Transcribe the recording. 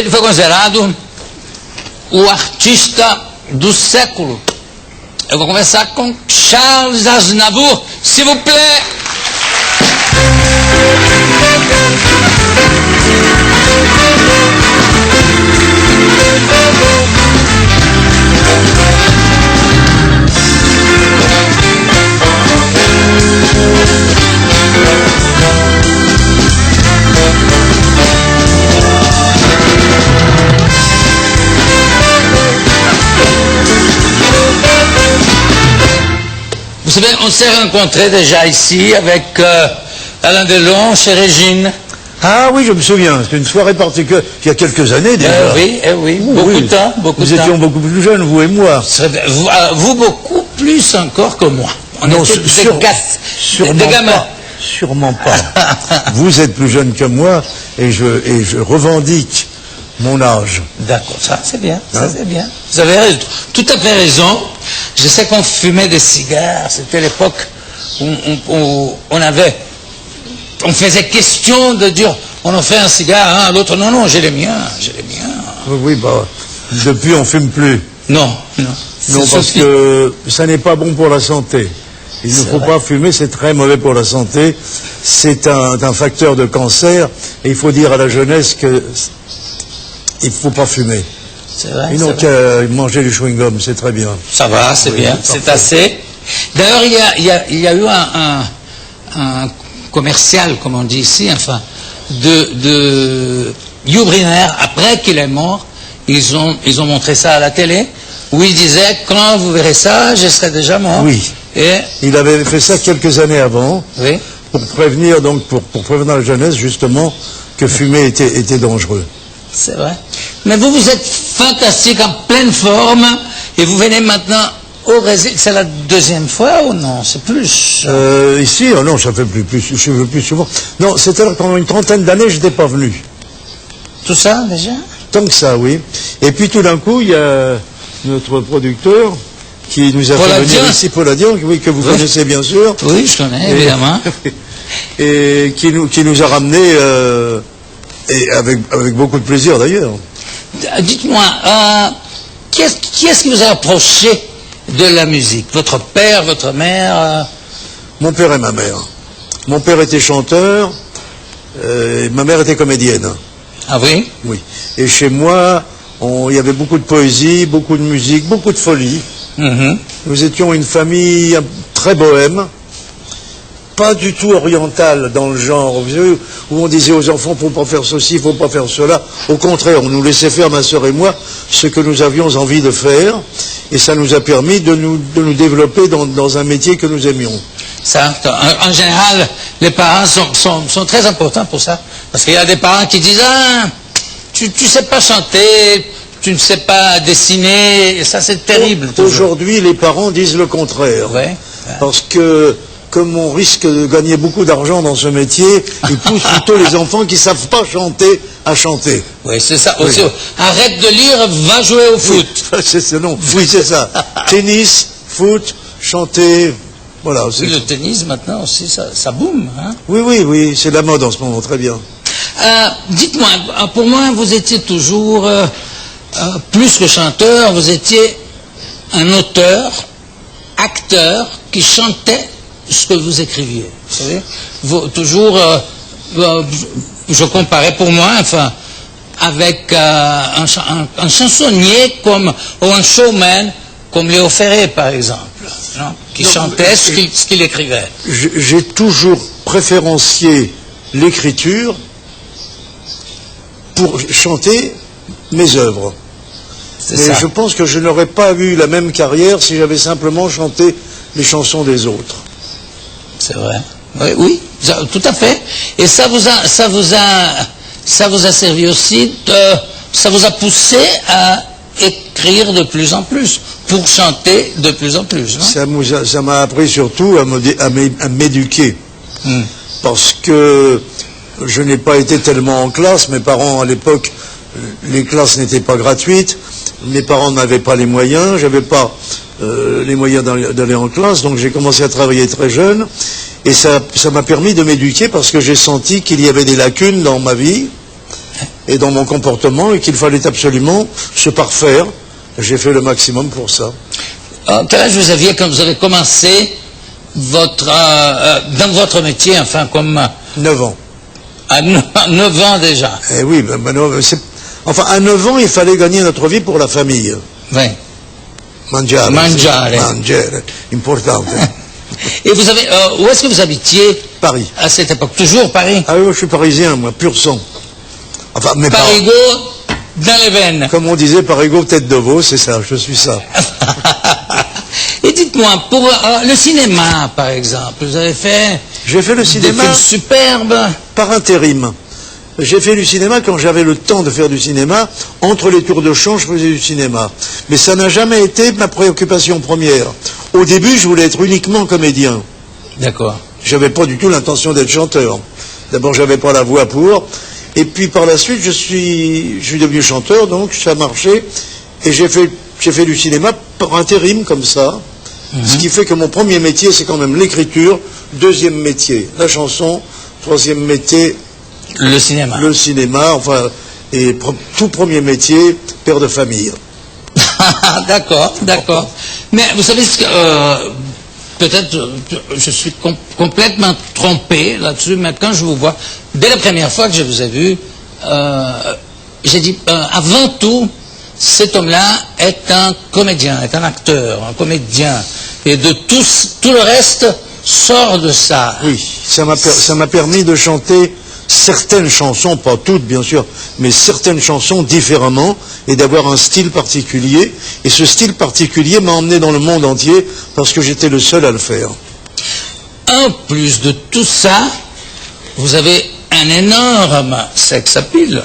ele foi considerado o artista do século. Eu vou começar com Charles Aznavour, s'il vous plaît. Vous savez, on s'est rencontrés déjà ici avec Alain Delon chez Régine. Ah oui, je me souviens, c'était une soirée particulière, il y a quelques années déjà. Oui, beaucoup de temps. Nous étions beaucoup plus jeunes, vous et moi. Vous beaucoup plus encore que moi. Non, sûrement pas. Sûrement pas. Vous êtes plus jeune que moi et je revendique mon âge. D'accord, ça c'est bien, ça c'est bien. Vous avez tout à fait raison. Je sais qu'on fumait des cigares, c'était l'époque où on faisait question de dire, on en fait un cigare, un à l'autre, non, j'ai les miens. Oui, bah, depuis on fume plus. Non. Non, parce que ça n'est pas bon pour la santé. Il ne faut pas fumer, c'est très mauvais pour la santé. C'est un facteur de cancer et il faut dire à la jeunesse que il ne faut pas fumer. C'est vrai. Et donc, manger du chewing-gum, c'est très bien. Ça va, c'est bien, c'est assez. D'ailleurs, il y a eu un commercial, comme on dit ici, enfin, de Hugh Brynner, après qu'il est mort, ils ont montré ça à la télé, où il disait, quand vous verrez ça, je serai déjà mort. Oui. Et il avait fait ça quelques années avant, oui. Pour prévenir la jeunesse, justement, que fumer était dangereux. C'est vrai. Mais vous êtes fantastique, en pleine forme, et vous venez maintenant au Brésil. C'est la deuxième fois ou non? C'est plus ici, oh non, ça fait je veux plus souvent. Non, c'est-à-dire qu'en une trentaine d'années, je n'étais pas venu. Tout ça, déjà? Tant que ça, oui. Et puis tout d'un coup, il y a notre producteur qui nous a fait venir ici, Paul Adian, oui, que vous connaissez bien sûr. Oui, je connais, évidemment. Et qui nous a ramenés, et avec beaucoup de plaisir d'ailleurs. Dites-moi, qui est-ce qui vous a approché de la musique? Votre père, votre mère? Mon père et ma mère. Mon père était chanteur, et ma mère était comédienne. Ah oui? Oui. Et chez moi, il y avait beaucoup de poésie, beaucoup de musique, beaucoup de folie. Mm-hmm. Nous étions une famille très bohème, pas du tout orientale dans le genre, où on disait aux enfants, faut pas faire ceci, faut pas faire cela. Au contraire, on nous laissait faire, ma sœur et moi, ce que nous avions envie de faire, et ça nous a permis de nous développer dans un métier que nous aimions. Ça, en général, les parents sont très importants pour ça. Parce qu'il y a des parents qui disent, ah, tu sais pas chanter, tu ne sais pas dessiner, et ça c'est terrible. Aujourd'hui, les parents disent le contraire. Ouais. Parce que, comme on risque de gagner beaucoup d'argent dans ce métier, ils poussent plutôt les enfants qui ne savent pas chanter à chanter. Oui, c'est ça. Oui. Aussi, arrête de lire, va jouer au foot. Oui, c'est ça. Tennis, foot, chanter, voilà. Le tennis, maintenant aussi, ça boom. Hein? Oui, c'est la mode en ce moment, très bien. Dites-moi, pour moi, vous étiez toujours, plus que chanteur, vous étiez un auteur, acteur, qui chantait ce que vous écriviez. Vous savez, toujours, je comparais pour moi, enfin, avec un chansonnier ou un showman comme Léo Ferré, par exemple, non, qui chantait ce qu'il écrivait. J'ai toujours préférencié l'écriture pour chanter mes œuvres. Mais je pense que je n'aurais pas eu la même carrière si j'avais simplement chanté les chansons des autres. C'est vrai. Oui, tout à fait. Et ça vous a servi aussi, ça vous a poussé à écrire de plus en plus, pour chanter de plus en plus, non? Ça m'a appris surtout à m'éduquer. Parce que je n'ai pas été tellement en classe. Mes parents, à l'époque, les classes n'étaient pas gratuites. Mes parents n'avaient pas les moyens. J'avais pas les moyens d'aller en classe. Donc j'ai commencé à travailler très jeune. Et ça m'a permis de m'éduquer parce que j'ai senti qu'il y avait des lacunes dans ma vie. et dans mon comportement, et qu'il fallait absolument se parfaire. J'ai fait le maximum pour ça. Quel âge vous aviez quand vous avez commencé dans votre métier, enfin comme... 9 ans. À 9 ans déjà. Eh oui, enfin à 9 ans, il fallait gagner notre vie pour la famille. Oui. Mangiare. Mangiare. Importante. Et vous avez, où est-ce que vous habitiez Paris. À cette époque? Toujours Paris? Ah oui, je suis parisien, moi, pur sang. Enfin, mes parents. Parigo dans les veines. Comme on disait, Parigo, tête de veau, c'est ça, je suis ça. Et dites-moi, pour le cinéma, par exemple, vous avez fait... J'ai fait le cinéma... Des films superbes. Par intérim. J'ai fait du cinéma quand j'avais le temps de faire du cinéma. Entre les tours de chant, je faisais du cinéma. Mais ça n'a jamais été ma préoccupation première. Au début, je voulais être uniquement comédien. D'accord. J'avais pas du tout l'intention d'être chanteur. D'abord, j'avais pas la voix pour. Et puis par la suite, je suis devenu chanteur, donc ça a marché. Et j'ai fait du cinéma par intérim comme ça. Ce qui fait que mon premier métier, c'est quand même l'écriture. Deuxième métier, la chanson. Troisième métier, le cinéma. Le cinéma, enfin, et tout premier métier, père de famille. D'accord, d'accord. Mais vous savez ce que... peut-être je suis complètement trompé là-dessus, mais quand je vous vois, dès la première fois que je vous ai vu, j'ai dit, avant tout, cet homme-là est un comédien, est un acteur, un comédien. Et de tout le reste sort de ça. Oui, ça m'a permis de chanter certaines chansons, pas toutes bien sûr, mais certaines chansons différemment, et d'avoir un style particulier. Et ce style particulier m'a emmené dans le monde entier parce que j'étais le seul à le faire. En plus de tout ça, vous avez un énorme sex appeal.